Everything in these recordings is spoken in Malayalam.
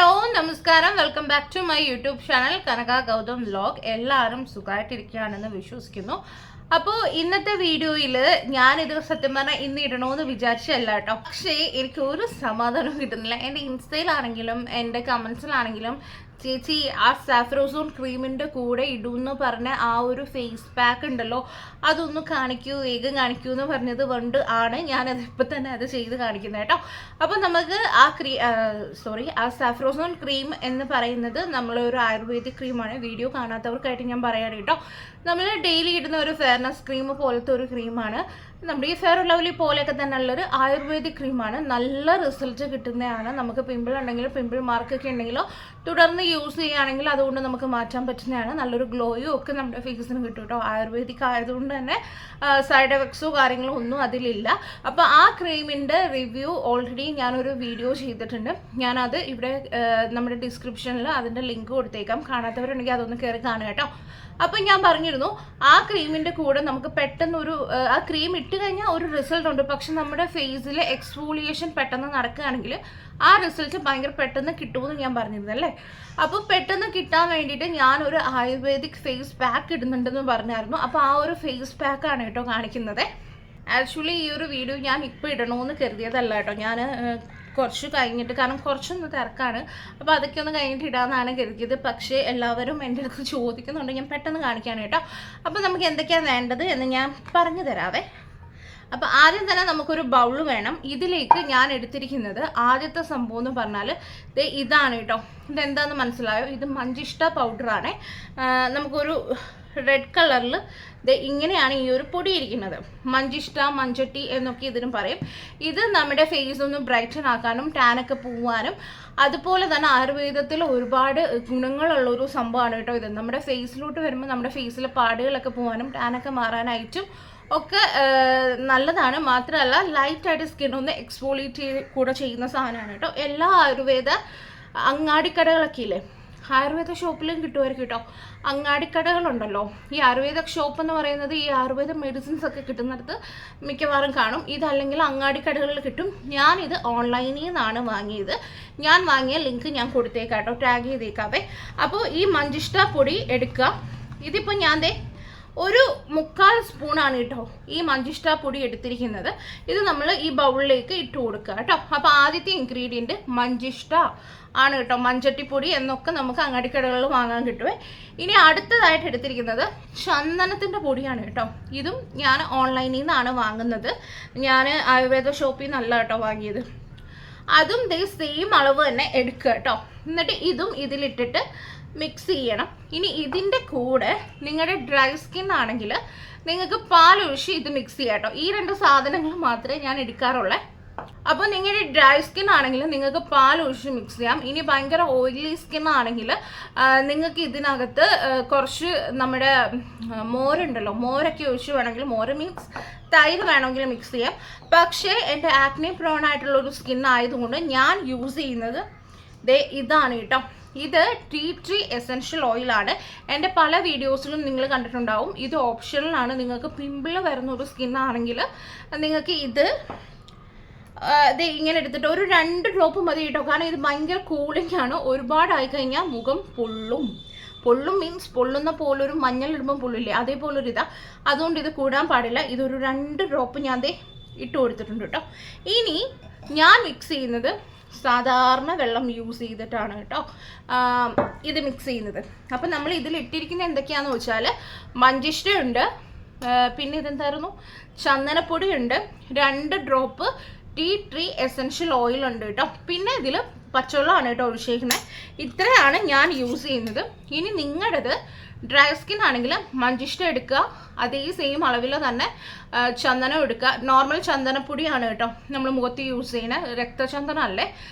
ഹലോ നമസ്കാരം welcome back to my YouTube channel Kanaka Gautham vlog. എല്ലാവരും സുഖമായിട്ടിരിക്കുകയാണെന്ന് വിശ്വസിക്കുന്നു. അപ്പോൾ ഇന്നത്തെ വീഡിയോയിൽ ഞാനിത് സത്യം പറഞ്ഞാൽ ഇന്ന് ഇടണമെന്ന് വിചാരിച്ചല്ല കേട്ടോ. പക്ഷേ എനിക്ക് ഒരു സമാധാനവും കിട്ടുന്നില്ല. എൻ്റെ ഇൻസ്റ്റയിലാണെങ്കിലും എൻ്റെ കമൻസിലാണെങ്കിലും ചേച്ചി ആ സാഫ്രോസോൺ ക്രീമിൻ്റെ കൂടെ ഇടുമെന്ന് പറഞ്ഞ ആ ഒരു ഫേസ് പാക്ക് ഉണ്ടല്ലോ, അതൊന്ന് കാണിക്കൂ, വേഗം കാണിക്കൂ എന്ന് പറഞ്ഞത് കൊണ്ട് ആണ് ഞാനത് ഇപ്പം തന്നെ അത് ചെയ്ത് കാണിക്കുന്നത് കേട്ടോ. അപ്പോൾ നമുക്ക് ആ സാഫ്രോസോൺ ക്രീം എന്ന് പറയുന്നത് നമ്മളൊരു ആയുർവേദിക് ക്രീമാണ്. വീഡിയോ കാണാത്തവർക്കായിട്ട് ഞാൻ പറയാം കേട്ടോ. നമ്മൾ ഡെയിലി ഇടുന്ന ഒരു ഫെയർനെസ് ക്രീം പോലത്തെ ഒരു ക്രീമാണ്. നമ്മുടെ ഈ ഫെയർ ലവ്ലി പോലെയൊക്കെ തന്നെ ഉള്ളൊരു ആയുർവേദിക് ക്രീമാണ്. നല്ല റിസൾട്ട് കിട്ടുന്നതാണ്. നമുക്ക് പിമ്പിൾ ഉണ്ടെങ്കിലും പിമ്പിൾ മാർക്കൊക്കെ ഉണ്ടെങ്കിലോ തുടർന്ന് യൂസ് ചെയ്യുകയാണെങ്കിൽ അതുകൊണ്ട് നമുക്ക് മാറ്റാൻ പറ്റുന്നതാണ്. നല്ലൊരു ഗ്ലോയും ഒക്കെ നമ്മുടെ ഫേസിന് കിട്ടും കേട്ടോ. ആയുർവേദിക് ആയതുകൊണ്ട് തന്നെ സൈഡ് എഫക്ട്സോ കാര്യങ്ങളോ ഒന്നും അതിലില്ല. അപ്പോൾ ആ ക്രീമിൻ്റെ റിവ്യൂ ഓൾറെഡി ഞാനൊരു വീഡിയോ ചെയ്തിട്ടുണ്ട്. ഞാനത് ഇവിടെ നമ്മുടെ ഡിസ്ക്രിപ്ഷനിൽ അതിൻ്റെ ലിങ്ക് കൊടുത്തേക്കാം. കാണാത്തവരുണ്ടെങ്കിൽ അതൊന്ന് കയറി കാണുക കേട്ടോ. അപ്പം ഞാൻ പറഞ്ഞിരുന്നു ആ ക്രീമിൻ്റെ കൂടെ നമുക്ക് പെട്ടെന്നൊരു ആ ക്രീം ഇട്ട് കഴിഞ്ഞാൽ ഒരു റിസൾട്ട് ഉണ്ട്. പക്ഷെ നമ്മുടെ ഫേസിൽ എക്സ്ഫോളിയേഷൻ പെട്ടെന്ന് നടക്കുകയാണെങ്കിൽ ആ റിസൾട്ട് ഭയങ്കര പെട്ടെന്ന് കിട്ടുമെന്ന് ഞാൻ പറഞ്ഞിരുന്നല്ലേ. അപ്പോൾ പെട്ടെന്ന് കിട്ടാൻ വേണ്ടിയിട്ട് ഞാനൊരു ആയുർവേദിക് ഫേസ് പാക്ക് ഇടുന്നുണ്ടെന്ന് പറഞ്ഞായിരുന്നു. അപ്പോൾ ആ ഒരു ഫേസ് പാക്കാണ് കേട്ടോ കാണിക്കുന്നത്. ആക്ച്വലി ഈ ഒരു വീഡിയോ ഞാൻ ഇപ്പോൾ ഇടണമെന്ന് കരുതിയതല്ല കേട്ടോ. ഞാൻ കുറച്ച് കഴിഞ്ഞിട്ട്, കാരണം കുറച്ചൊന്ന് തിരക്കാണ്, അപ്പോൾ അതൊക്കെ ഒന്ന് കഴിഞ്ഞിട്ട് ഇടാമെന്നാണ് കരുതിയത്. പക്ഷേ എല്ലാവരും എൻ്റെ അടുത്ത് ചോദിക്കുന്നുണ്ട്, ഞാൻ പെട്ടെന്ന് കാണിക്കാൻ കേട്ടോ. അപ്പോൾ നമുക്ക് എന്തൊക്കെയാണ് വേണ്ടത് എന്ന് ഞാൻ പറഞ്ഞു തരാവേ. അപ്പോൾ ആദ്യം തന്നെ നമുക്കൊരു ബൗൾ വേണം. ഇതിലേക്ക് ഞാൻ എടുത്തിരിക്കുന്നത് ആദ്യത്തെ സംഭവം എന്ന് പറഞ്ഞാൽ ഇതാണ് കേട്ടോ. ഇതെന്താണെന്ന് മനസ്സിലായോ? ഇത് മഞ്ചിഷ്ട പൗഡറാണ്. നമുക്കൊരു റെഡ് കളറിൽ ഇങ്ങനെയാണ് ഈ ഒരു പൊടി ഇരിക്കുന്നത്. മഞ്ചിഷ്ട, മഞ്ചട്ടി എന്നൊക്കെ ഇതിനും പറയും. ഇത് നമ്മുടെ ഫേസ് ഒന്ന് ബ്രൈറ്റൻ ആക്കാനും ടാനൊക്കെ പോവാനും അതുപോലെ തന്നെ ആയുർവേദത്തിൽ ഒരുപാട് ഗുണങ്ങളുള്ളൊരു സംഭവമാണ് കേട്ടോ. ഇത് നമ്മുടെ ഫേസിലോട്ട് വരുമ്പോൾ നമ്മുടെ ഫേസിലെ പാടുകളൊക്കെ പോകാനും ടാനൊക്കെ മാറാനായിട്ടും ഒക്കെ നല്ലതാണ്. മാത്രമല്ല ലൈറ്റായിട്ട് സ്കിൻ ഒന്ന് എക്സ്ഫോളിയേറ്റ് കൂടെ ചെയ്യുന്ന സാധനമാണ് കേട്ടോ. എല്ലാ ആയുർവേദ അങ്ങാടിക്കടകളൊക്കെ ഇല്ലേ, ആയുർവേദ ഷോപ്പിലും കിട്ടുമായിരിക്കും കേട്ടോ. അങ്ങാടിക്കടകളുണ്ടല്ലോ. ഈ ആയുർവേദ ഷോപ്പ് എന്ന് പറയുന്നത് ഈ ആയുർവേദ മെഡിസിൻസ് ഒക്കെ കിട്ടുന്നിടത്ത് മിക്കവാറും കാണും. ഇതല്ലെങ്കിൽ അങ്ങാടിക്കടകളിൽ കിട്ടും. ഞാനിത് ഓൺലൈനിൽ നിന്നാണ് വാങ്ങിയത്. ഞാൻ വാങ്ങിയ ലിങ്ക് ഞാൻ കൊടുത്തേക്കാം കേട്ടോ, ടാഗ് ചെയ്തേക്കാവേ. അപ്പോൾ ഈ മഞ്ചിഷ്ട പൊടി എടുക്കുക. ഇതിപ്പോൾ ഞാൻ ഒരു 3/4 സ്പൂണാണ് കേട്ടോ ഈ മഞ്ചിഷ്ട പൊടി എടുത്തിരിക്കുന്നത്. ഇത് നമ്മൾ ഈ ബൗളിലേക്ക് ഇട്ട് കൊടുക്കുക കേട്ടോ. അപ്പോൾ ആദ്യത്തെ ഇൻഗ്രീഡിയൻറ്റ് മഞ്ചിഷ്ട ആണ് കേട്ടോ. മഞ്ചട്ടിപ്പൊടി എന്നൊക്കെ നമുക്ക് അങ്ങാടിക്കടകളിൽ വാങ്ങാൻ കിട്ടുമേ. ഇനി അടുത്തതായിട്ട് എടുത്തിരിക്കുന്നത് ചന്ദനത്തിൻ്റെ പൊടിയാണ് കേട്ടോ. ഇതും ഞാൻ ഓൺലൈനിൽ നിന്നാണ് വാങ്ങുന്നത്. ഞാൻ ആയുർവേദ ഷോപ്പിൽ നിന്നല്ല കേട്ടോ വാങ്ങിയത്. അതും സെയിം അളവ് തന്നെ എടുക്കുക കേട്ടോ. എന്നിട്ട് ഇതും ഇതിലിട്ടിട്ട് മിക്സ് ചെയ്യണം. ഇനി ഇതിൻ്റെ കൂടെ നിങ്ങളുടെ ഡ്രൈ സ്കിൻ ആണെങ്കിൽ നിങ്ങൾക്ക് പാലൊഴിച്ച് ഇത് മിക്സ് ചെയ്യാം കേട്ടോ. ഈ 2 സാധനങ്ങൾ മാത്രമേ ഞാൻ എടുക്കാറുള്ളൂ. അപ്പോൾ നിങ്ങളുടെ ഡ്രൈ സ്കിൻ ആണെങ്കിൽ നിങ്ങൾക്ക് പാലൊഴിച്ച് മിക്സ് ചെയ്യാം. ഇനി ഭയങ്കര ഓയിലി സ്കിൻ ആണെങ്കിൽ നിങ്ങൾക്ക് ഇതിനകത്ത് കുറച്ച് നമ്മുടെ മോരുണ്ടല്ലോ, മോരൊക്കെ ഒഴിച്ച് വേണമെങ്കിൽ, മോര് മീൻസ് തൈര് വേണമെങ്കിൽ മിക്സ് ചെയ്യാം. പക്ഷേ എൻ്റെ ആക്നെ പ്രോൺ ആയിട്ടുള്ളൊരു സ്കിൻ ആയതുകൊണ്ട് ഞാൻ യൂസ് ചെയ്യുന്നത് ഇതാണ് കേട്ടോ. ഇത് ടീ ട്രീ എസൻഷ്യൽ ഓയിലാണ്. എൻ്റെ പല വീഡിയോസിലും നിങ്ങൾ കണ്ടിട്ടുണ്ടാവും. ഇത് ഓപ്ഷണലാണ്. നിങ്ങൾക്ക് പിമ്പിൾ വരുന്ന ഒരു സ്കിൻ ആണെങ്കിൽ നിങ്ങൾക്ക് ഇത് ഇങ്ങനെ എടുത്തിട്ട് ഒരു 2 ഡ്രോപ്പ് മതി കേട്ടോ. കാരണം ഇത് ഭയങ്കര കൂളിംഗ് ആണ്. ഒരുപാടായി കഴിഞ്ഞാൽ മുഖം പൊള്ളും മീൻസ് പൊള്ളുന്ന പോലൊരു മഞ്ഞളിടുമ്പം പൊള്ളില്ലേ, അതേപോലൊരു ഇതാ. അതുകൊണ്ട് ഇത് കൂടാൻ പാടില്ല. ഇതൊരു 2 ഡ്രോപ്പ് ഞാൻ ഇട്ട് കൊടുത്തിട്ടുണ്ട് കേട്ടോ. ഇനി ഞാൻ മിക്സ് ചെയ്യുന്നത് സാധാരണ വെള്ളം യൂസ് ചെയ്തിട്ടാണ് കേട്ടോ ഇത് മിക്സ് ചെയ്യുന്നത്. അപ്പം നമ്മൾ ഇതിലിട്ടിരിക്കുന്നത് എന്തൊക്കെയാണെന്ന് വെച്ചാൽ മഞ്ചിഷ്ടയുണ്ട്, പിന്നെ ഇതെന്തായിരുന്നു, ചന്ദനപ്പൊടിയുണ്ട്, 2 drop tea tree essential oil ഉണ്ട് കേട്ടോ. പിന്നെ ഇതിൽ പച്ചവെള്ളമാണ് കേട്ടോ ഒഴിച്ചേക്കുന്നത്. ഇത്രയാണ് ഞാൻ യൂസ് ചെയ്യുന്നത്. ഇനി നിങ്ങളുടേത് ഡ്രൈ സ്കിൻ ആണെങ്കിൽ മഞ്ചിഷ്ട എടുക്കുക. അതേ സെയിം അളവിൽ തന്നെ ചന്ദനം എടുക്കുക. നോർമൽ ചന്ദനപ്പൊടിയാണ് കേട്ടോ നമ്മൾ മുഖത്ത് യൂസ് ചെയ്യുന്നത്, രക്തചന്ദനം അല്ലേ.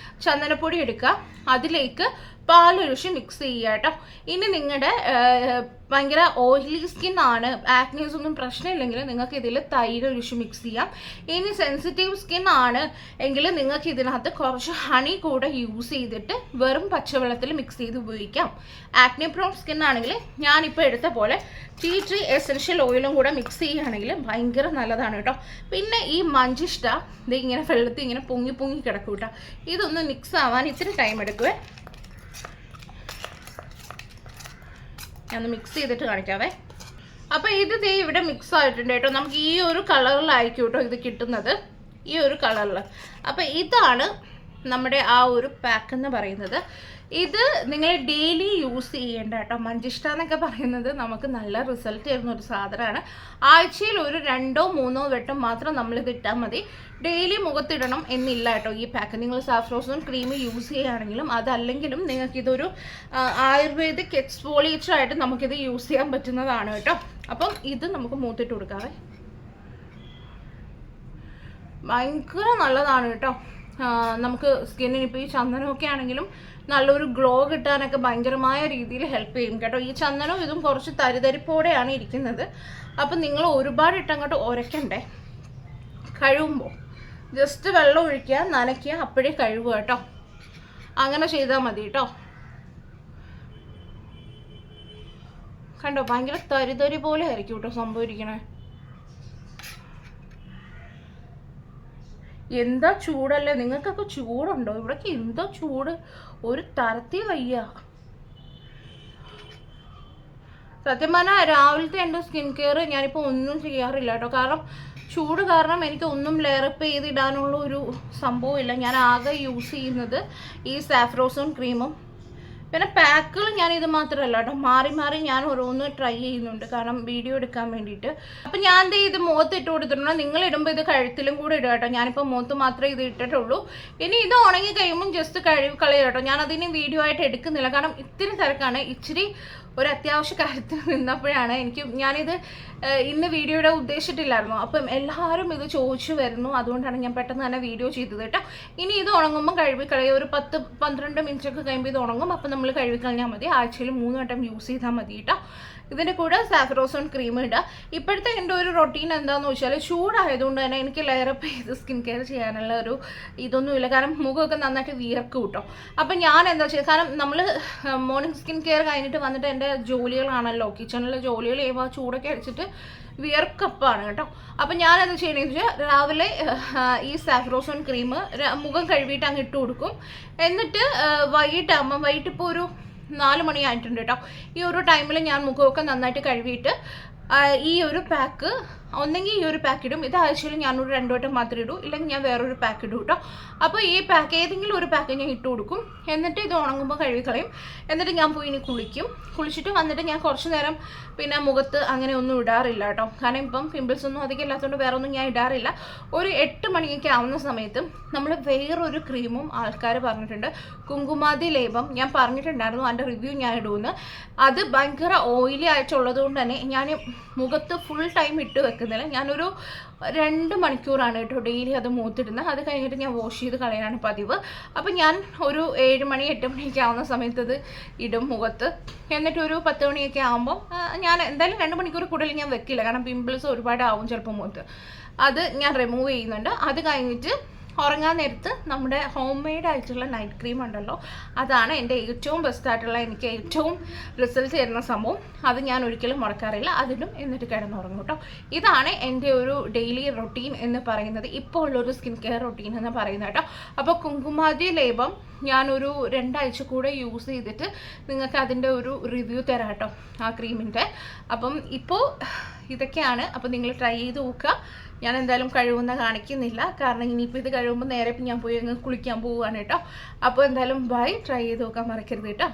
ചന്ദനപ്പൊടി എടുക്കുക, അതിലേക്ക് പാലൊഴിച്ച് മിക്സ് ചെയ്യുക കേട്ടോ. ഇനി നിങ്ങളുടെ ഭയങ്കര ഓയിലി സ്കിൻ ആണ്, ആക്നീസ് ഒന്നും പ്രശ്നമില്ലെങ്കിൽ നിങ്ങൾക്ക് ഇതിൽ തൈര് ഒഴിച്ച് മിക്സ് ചെയ്യാം. ഇനി സെൻസിറ്റീവ് സ്കിൻ ആണ് എങ്കിൽ നിങ്ങൾക്ക് ഇതിനകത്ത് കുറച്ച് ഹണി കൂടെ യൂസ് ചെയ്തിട്ട് വെറും പച്ചവെള്ളത്തിൽ മിക്സ് ചെയ്ത് ഉപയോഗിക്കാം. ആക്നെ പ്രോൺ സ്കിൻ ആണെങ്കിൽ ഞാനിപ്പോൾ എടുത്ത പോലെ ടീ ട്രീ എസൻഷ്യൽ ഓയിലും കൂടെ മിക്സ് ചെയ്യുകയാണെങ്കിൽ ഭയങ്കര നല്ലതാണ് കേട്ടോ. പിന്നെ ഈ മഞ്ചിഷ്ട ഇങ്ങനെ വെള്ളത്തിൽ ഇങ്ങനെ പൊങ്ങി കിടക്കും കേട്ടോ. ഇതൊന്ന് മിക്സ് ആവാൻ ഇത്തിരി ടൈം എടുക്കുവേ. ഞാൻ മിക്സ് ചെയ്തിട്ട് കാണിക്കാവേ. അപ്പോൾ ഇത് ദേ ഇവിടെ മിക്സ് ആയിട്ടുണ്ട് കേട്ടോ. നമുക്ക് ഈ ഒരു കളറിലായിരിക്കും കേട്ടോ ഇത് കിട്ടുന്നത്, ഈ ഒരു കളറിൽ. അപ്പോൾ ഇതാണ് നമ്മുടെ ആ ഒരു പാക്ക് എന്ന് പറയുന്നത്. ഇത് നിങ്ങൾ ഡെയിലി യൂസ് ചെയ്യേണ്ട കേട്ടോ. മഞ്ചിഷ്ട എന്നൊക്കെ പറയുന്നത് നമുക്ക് നല്ല റിസൾട്ട് തരുന്ന ഒരു സാധനമാണ്. ആഴ്ചയിൽ ഒരു 2 or 3 വട്ടം മാത്രം നമ്മളിത് ഇട്ടാൽ മതി. ഡെയിലി മുഖത്തിടണം എന്നില്ല കേട്ടോ ഈ പാക്ക്. നിങ്ങൾ സാഫ്രോസും ക്രീം യൂസ് ചെയ്യുകയാണെങ്കിലും അതല്ലെങ്കിലും നിങ്ങൾക്കിതൊരു ആയുർവേദിക് എക്സ്ഫോളിയേറ്റർ ആയിട്ട് നമുക്കിത് യൂസ് ചെയ്യാൻ പറ്റുന്നതാണ് കേട്ടോ. അപ്പം ഇത് നമുക്ക് മൂത്തിട്ട് കൊടുക്കാവേ. ഭയങ്കര നല്ലതാണ് കേട്ടോ. നമുക്ക് സ്കിന്നിന് ഇപ്പോൾ ഈ ചന്ദനമൊക്കെ ആണെങ്കിലും നല്ലൊരു ഗ്ലോ കിട്ടാനൊക്കെ ഭയങ്കരമായ രീതിയിൽ ഹെൽപ്പ് ചെയ്യും കേട്ടോ. ഈ ചന്ദനവും ഇതും കുറച്ച് തരിതരിപ്പോടെയാണ് ഇരിക്കുന്നത്. അപ്പം നിങ്ങൾ ഒരുപാട് ഇട്ടങ്ങോട്ട് ഉരയ്ക്കണ്ടേ. കഴുകുമ്പോൾ ജസ്റ്റ് വെള്ളം ഒഴിക്കുക, നനയ്ക്കുക, അപ്പോഴേ കഴുകുക കേട്ടോ. അങ്ങനെ ചെയ്താൽ മതി കേട്ടോ. കണ്ടോ, ഭയങ്കര തരിതരി പോലെ ആയിരിക്കും കേട്ടോ സംഭവിക്കണേ. എന്താ ചൂടല്ലേ, നിങ്ങൾക്കൊക്കെ ചൂടുണ്ടോ? ഇവിടേക്ക് എന്തോ ചൂട്, ഒരു തരത്തിൽ വയ്യ. സത്യം പറഞ്ഞാൽ രാവിലത്തെ എൻ്റെ സ്കിൻ കെയർ ഞാനിപ്പോൾ ഒന്നും ചെയ്യാറില്ല കേട്ടോ. കാരണം ചൂട് കാരണം എനിക്ക് ഒന്നും ലെയറപ്പ് ചെയ്തിടാനുള്ള ഒരു സംഭവമില്ല. ഞാൻ ആകെ യൂസ് ചെയ്യുന്നത് ഈ സാഫ്രോസും ക്രീമും. പിന്നെ പാക്കുകൾ ഞാൻ ഇത് മാത്രമല്ല കേട്ടോ, മാറി മാറി ഞാൻ ഓരോന്ന് ട്രൈ ചെയ്യുന്നുണ്ട്, കാരണം വീഡിയോ എടുക്കാൻ വേണ്ടിയിട്ട്. അപ്പം ഞാൻ ഇത് മുഖത്ത് ഇട്ട് കൊടുത്തിട്ടുണ്ട്. നിങ്ങൾ ഇടുമ്പോൾ ഇത് കഴുത്തിലും കൂടെ ഇടുക കേട്ടോ. ഞാനിപ്പോൾ മുഖത്ത് മാത്രമേ ഇത് ഇട്ടിട്ടുള്ളൂ. ഇനി ഇത് ഉണങ്ങി കഴിയുമ്പം ജസ്റ്റ് കഴുകി കളയുക കേട്ടോ. ഞാൻ അതിന് വീഡിയോ ആയിട്ട് എടുക്കുന്നില്ല, കാരണം ഇത്തിരി തിരക്കാണ്. ഇച്ചിരി ഒരു അത്യാവശ്യ കാര്യത്തിൽ നിന്നപ്പോഴാണ് ഞാനിത് ഇന്ന് വീഡിയോയുടെ ഉദ്ദേശിച്ചിട്ടില്ലായിരുന്നു. അപ്പം എല്ലാവരും ഇത് ചോദിച്ചു വരുന്നു, അതുകൊണ്ടാണ് ഞാൻ പെട്ടെന്ന് തന്നെ വീഡിയോ ചെയ്തത് കേട്ടോ. ഇനി ഇത് ഉണങ്ങുമ്പോൾ കഴുകി കളയുക. ഒരു 10-12 മിനിറ്റൊക്കെ കഴിയുമ്പോൾ ഇത് ഉണങ്ങും. അപ്പം നമ്മൾ കഴുകി കളഞ്ഞാൽ മതി. ആഴ്ചയിൽ 3 വട്ടം യൂസ് ചെയ്താൽ മതി കേട്ടോ. ഇതിൻ്റെ കൂടെ സാഫ്രോസോൺ ക്രീം ഇടുക. ഇപ്പോഴത്തെ എൻ്റെ ഒരു റൊട്ടീൻ എന്താണെന്ന് വെച്ചാൽ, ചൂടായതുകൊണ്ട് തന്നെ എനിക്ക് ലെയറപ്പ് ചെയ്ത് സ്കിൻ കെയർ ചെയ്യാനുള്ള ഒരു ഇതൊന്നുമില്ല. കാരണം മുഖമൊക്കെ നന്നായിട്ട് വിയർക്കും കേട്ടോ. അപ്പം ഞാൻ എന്താ ചെയ്യുക, കാരണം നമ്മൾ മോർണിംഗ് സ്കിൻ കെയർ കഴിഞ്ഞിട്ട് വന്നിട്ട് എൻ്റെ ജോലികളാണല്ലോ, കിച്ചണിലെ ജോലികൾ ചെയ്യുമ്പോൾ ചൂടൊക്കെ അടിച്ചിട്ട് വിയർക്കപ്പാണ് കേട്ടോ. അപ്പം ഞാൻ എന്താ ചെയ്യണമെന്ന് വെച്ചാൽ, രാവിലെ ഈ സാഫ്രോസോൺ ക്രീം മുഖം കഴുകിയിട്ട് അങ്ങ് ഇട്ട് കൊടുക്കും. എന്നിട്ട് വൈകിട്ടിപ്പോൾ ഒരു 4 മണി ആയിട്ടുണ്ട് കേട്ടോ. ഈ ഒരു ടൈമിൽ ഞാൻ മുഖമൊക്കെ നന്നായിട്ട് കഴുകിയിട്ട് ഈ ഒരു പാക്ക്, ഒന്നെങ്കിൽ ഈ ഒരു പാക്ക് ഇടും. ഇത് ആഴ്ചയിൽ ഞാനൊരു 2 വട്ടം മാത്രമേ ഇടൂ, ഇല്ലെങ്കിൽ ഞാൻ വേറൊരു പാക്ക് ഇടും കേട്ടോ. അപ്പോൾ ഈ പാക്ക് ഏതെങ്കിലും ഒരു പാക്ക് ഞാൻ ഇട്ട് കൊടുക്കും. എന്നിട്ട് ഇത് ഉണങ്ങുമ്പോൾ കഴുകിക്കളയും. എന്നിട്ട് ഞാൻ പോയി ഇനി കുളിച്ചിട്ട് വന്നിട്ട് ഞാൻ കുറച്ച് നേരം പിന്നെ മുഖത്ത് അങ്ങനെ ഒന്നും ഇടാറില്ല കേട്ടോ. കാരണം ഇപ്പം പിമ്പിൾസ് ഒന്നും അധികം ഇല്ലാത്തതുകൊണ്ട് വേറെ ഒന്നും ഞാൻ ഇടാറില്ല. ഒരു 8 മണിയൊക്കെ ആവുന്ന സമയത്ത് നമ്മൾ വേറൊരു ക്രീമും ആൾക്കാർ പറഞ്ഞിട്ടുണ്ട്, കുങ്കുമാതി ലേപം. ഞാൻ പറഞ്ഞിട്ടുണ്ടായിരുന്നു അതിൻ്റെ റിവ്യൂ ഞാൻ ഇടുമെന്ന്. അത് ഭയങ്കര ഓയിലി ആയിട്ടുള്ളത് കൊണ്ട് തന്നെ ഞാൻ മുഖത്ത് ഫുൾ ടൈം ഇട്ട് വെക്കുന്നില്ല. ഞാനൊരു 2 മണിക്കൂറാണ് കേട്ടോ ഡെയിലി അത് മുഖത്തിടുന്നത്. അത് കഴിഞ്ഞിട്ട് ഞാൻ വാഷ് ചെയ്ത് കളയാനാണ് പതിവ്. അപ്പം ഞാൻ ഒരു 7 മണി 8 മണിയൊക്കെ ആവുന്ന സമയത്ത് ഇത് ഇടും മുഖത്ത്. എന്നിട്ട് ഒരു 10 മണിയൊക്കെ ആകുമ്പോൾ ഞാൻ എന്തായാലും 2 മണിക്കൂർ കൂടുതൽ ഞാൻ വെക്കില്ല, കാരണം പിമ്പിൾസ് ഒരുപാട് ആവും ചിലപ്പോൾ മുഖത്ത്. അത് ഞാൻ റിമൂവ് ചെയ്യുന്നുണ്ട്. അത് കഴിഞ്ഞിട്ട് ഉറങ്ങാൻ നേരത്ത് നമ്മുടെ ഹോം മെയ്ഡ് ആയിട്ടുള്ള നൈറ്റ് ക്രീം ഉണ്ടല്ലോ, അതാണ് എൻ്റെ ഏറ്റവും ബെസ്റ്റായിട്ടുള്ള, എനിക്ക് ഏറ്റവും റിസൾട്ട് തരുന്ന സംഭവം. അത് ഞാൻ ഒരിക്കലും മുടക്കാറില്ല. അതിനും എന്നിട്ട് കിടന്നുറങ്ങും കേട്ടോ. ഇതാണ് എൻ്റെ ഒരു ഡെയിലി റൊട്ടീൻ എന്ന് പറയുന്നത്, ഇപ്പോൾ ഉള്ളൊരു സ്കിൻ കെയർ റൊട്ടീൻ എന്ന് പറയുന്നത് കേട്ടോ. അപ്പോൾ കുങ്കുമാതി ലേപം ഞാനൊരു 2 ആഴ്ച കൂടെ യൂസ് ചെയ്തിട്ട് നിങ്ങൾക്ക് അതിൻ്റെ ഒരു റിവ്യൂ തരാം കേട്ടോ, ആ ക്രീമിൻ്റെ. അപ്പം ഇപ്പോൾ ഇതൊക്കെയാണ്. അപ്പോൾ നിങ്ങൾ ട്രൈ ചെയ്ത് നോക്കുക. ഞാൻ എന്തായാലും കഴിവുന്ന കാണിക്കുന്നില്ല, കാരണം ഇനിയിപ്പോൾ ഇത് കഴിയുമ്പോൾ നേരെ ഞാൻ പോയി അങ്ങ് കുളിക്കാൻ പോവുകയാണ് കേട്ടോ. അപ്പോൾ എന്തായാലും ബൈ. ട്രൈ ചെയ്ത് നോക്കാൻ മറക്കരുത് കേട്ടോ.